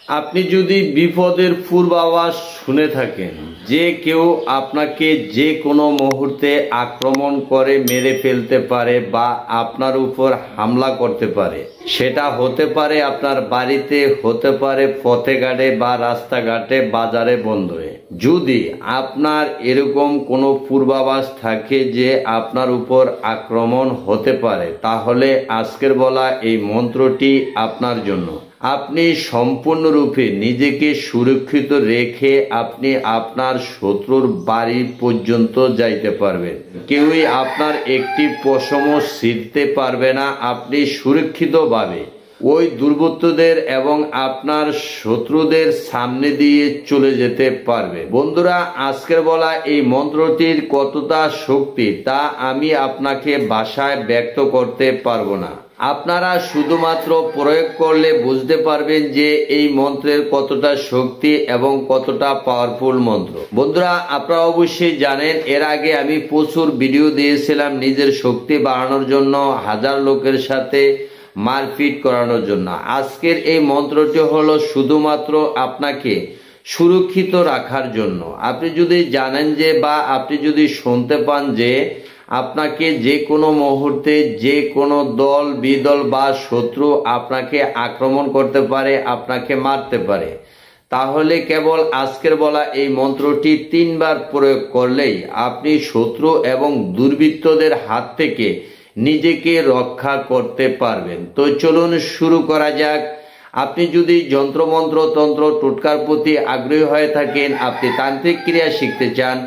আপনি যদি বিপদের পূর্বাভাস শুনে থাকেন যে কেউ আপনাকে যে কোনো মুহূর্তে আক্রমণ করে মেরে ফেলতে পারে বা আপনার উপর হামলা করতে পারে, সেটা হতে পারে আপনার বাড়িতে, হতে পারে পথে ঘাটে বা রাস্তাঘাটে, বাজারে, বন্দরে। যদি আপনার এরকম কোনো পূর্বাভাস থাকে যে আপনার উপর আক্রমণ হতে পারে, তাহলে আজকের বলা এই মন্ত্রটি আপনার জন্য। আপনি সম্পূর্ণরূপে নিজেকে সুরক্ষিত রেখে আপনি আপনার শত্রুর বাড়ি পর্যন্ত যাইতে পারবেন। কেউই আপনার একটি পশমও ছিঁড়তে পারবে না। আপনি সুরক্ষিতভাবে ওই দুর্বৃত্তদের এবং আপনার শত্রুদের সামনে দিয়ে চলে যেতে পারবে। বন্ধুরা, আজকের বলা এই মন্ত্রটির কতটা শক্তি তা আমি আপনাকে ভাষায় ব্যক্ত করতে পারবো না। আপনারা শুধুমাত্র প্রয়োগ করলে বুঝতে পারবেন যে এই মন্ত্রের কতটা শক্তি এবং কতটা পাওয়ারফুল মন্ত্র। বন্ধুরা, আপনারা অবশ্যই জানেন এর আগে আমি প্রচুর ভিডিও দিয়েছিলাম নিজের শক্তি বাড়ানোর জন্য, হাজার লোকের সাথে মারপিট করানোর জন্য। আজকের এই মন্ত্রটি হলো শুধুমাত্র আপনাকে সুরক্ষিত রাখার জন্য। আপনি যদি জানেন যে বা আপনি যদি শুনতে পান যে আপনাকে যে কোনো মুহূর্তে যে কোনো দল বিদল বা শত্রু আপনাকে আক্রমণ করতে পারে, আপনাকে মারতে পারে, তাহলে কেবল আজকের বলা এই মন্ত্রটি 3 বার প্রয়োগ করলেই আপনি শত্রু এবং দুর্বৃত্তদের হাত থেকে নিজেকে রক্ষা করতে পারবেন। তো চলুন শুরু করা যাক। আপনি যদি যন্ত্রমন্ত্র তন্ত্র টোটকার প্রতি আগ্রহী হয়ে থাকেন, আপনি তান্ত্রিক ক্রিয়া শিখতে চান,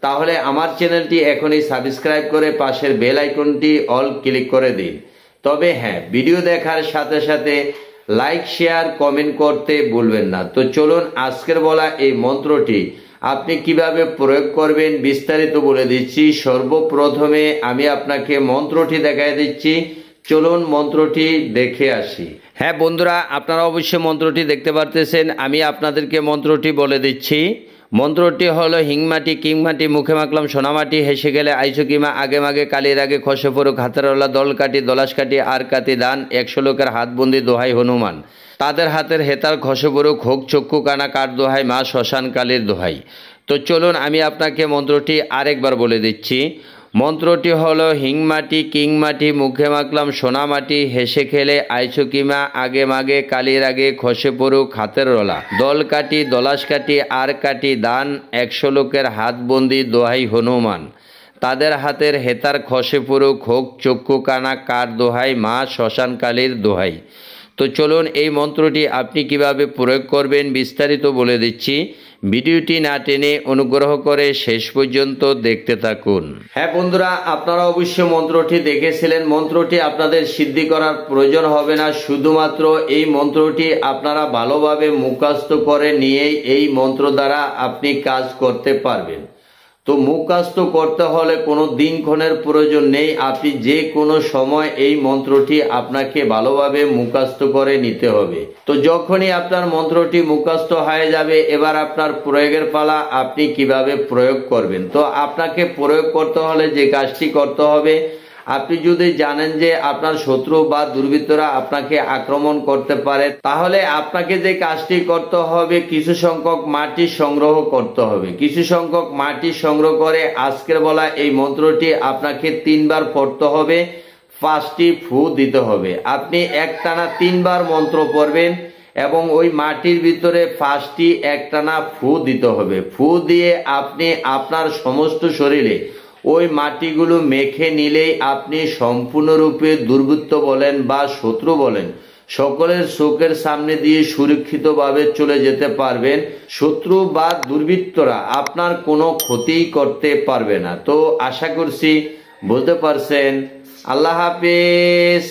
তাহলে আমার চ্যানেলটি এখনই সাবস্ক্রাইব করে পাশের বেল আইকনটি অল ক্লিক করে দিন। তবে হ্যাঁ, ভিডিও দেখার সাথে সাথে লাইক শেয়ার কমেন্ট করতে ভুলবেন না। তো চলুন আজকের বলা এই মন্ত্রটি আপনি কিভাবে প্রয়োগ করবেন বিস্তারিত বলে দিচ্ছি। সর্বপ্রথমে আমি আপনাকে মন্ত্রটি দেখাই দিচ্ছি। চলুন মন্ত্রটি দেখে আসি। হ্যাঁ বন্ধুরা, আপনারা অবশ্যই মন্ত্রটি দেখতে পারতেছেন। আমি আপনাদেরকে মন্ত্রটি বলে দিচ্ছি। মন্ত্রটি হলো হিংমাটি কিংমাটি মুখে মাখলাম সোনামাটি, হেসে গেলে আইসো কিমা, আগে মাগে কালির আগে খসে পড়ুক হাতেরওয়ালা, দল কাটি দলাশ কাটি আর কাটি দান, 100 লোকের হাতবন্দি দোহাই হনুমান, তাদের হাতের হেতার খসে পড়ুক হোক চক্ষু কানা কার দোহাই, মা শ্মশান কালীর দোহাই। তো চলুন আমি আপনাকে মন্ত্রটি আরেকবার বলে দিচ্ছি। মন্ত্রটি হলো হিংমাটি কিংমাটি মুখে মাখলাম সোনামাটি, হেসে খেলে আইসো কিমা, আগে মাগে কালির আগে খসে পড়ুক হাতের রলা, দল কাটি দলাশ কাটি আর কাটি দান, 100 লোকের হাতবন্দি দোহাই হনুমান, তাদের হাতের হেতার খসে পড়ুক হোক চক্ষু কানা কার দোহাই, মা শ্মশান কালীর দোহাই। তো চলুন এই মন্ত্রটি আপনি কিভাবে প্রয়োগ করবেন বিস্তারিত বলে দিচ্ছি। ভিডিওটি না টেনে অনুগ্রহ করে শেষ পর্যন্ত দেখতে থাকুন। হ্যাঁ বন্ধুরা, আপনারা অবশ্যই মন্ত্রটি দেখেছিলেন। মন্ত্রটি আপনাদের সিদ্ধি করার প্রয়োজন হবে না। শুধুমাত্র এই মন্ত্রটি আপনারা ভালোভাবে মুখস্থ করে নিয়েই এই মন্ত্র দ্বারা আপনি কাজ করতে পারবেন। তো মুখস্থ করতে হলে কোনো দিনক্ষণের প্রয়োজন নেই। আপনি যে কোনো সময় এই মন্ত্রটি আপনাকে ভালোভাবে মুখস্থ করে নিতে হবে। তো যখনই আপনার মন্ত্রটি মুখস্থ হয়ে যাবে, এবার আপনার প্রয়োগের পালা। আপনি কিভাবে প্রয়োগ করবেন? তো আপনাকে প্রয়োগ করতে হলে যে কাজটি করতে হবে, আপনি যদি জানেন যে আপনার শত্রু বা দুর্বৃত্তরা আপনাকে আক্রমণ করতে পারে, তাহলে আপনাকে যে কাজটি করতে হবে, কিছু সংখ্যক মাটি সংগ্রহ করতে হবে। কিছু সংখ্যক মাটি সংগ্রহ করে আজকের বলা এই মন্ত্রটি আপনাকে 3 বার পড়তে হবে, 5টি ফু দিতে হবে। আপনি একটানা 3 বার মন্ত্র পড়বেন এবং ওই মাটির ভিতরে 5টি একটানা ফু দিতে হবে। ফু দিয়ে আপনি আপনার সমস্ত শরীরে ওই মাটিগুলো মেখে নিলেই আপনি সম্পূর্ণরূপে দুর্বৃত্ত বলেন বা শত্রু বলেন সকলের চোখের সামনে দিয়ে সুরক্ষিতভাবে চলে যেতে পারবেন। শত্রু বা দুর্বৃত্তরা আপনার কোনো ক্ষতি করতে পারবে না। তো আশা করছি বুঝতে পারছেন। আল্লাহ হাফেজ।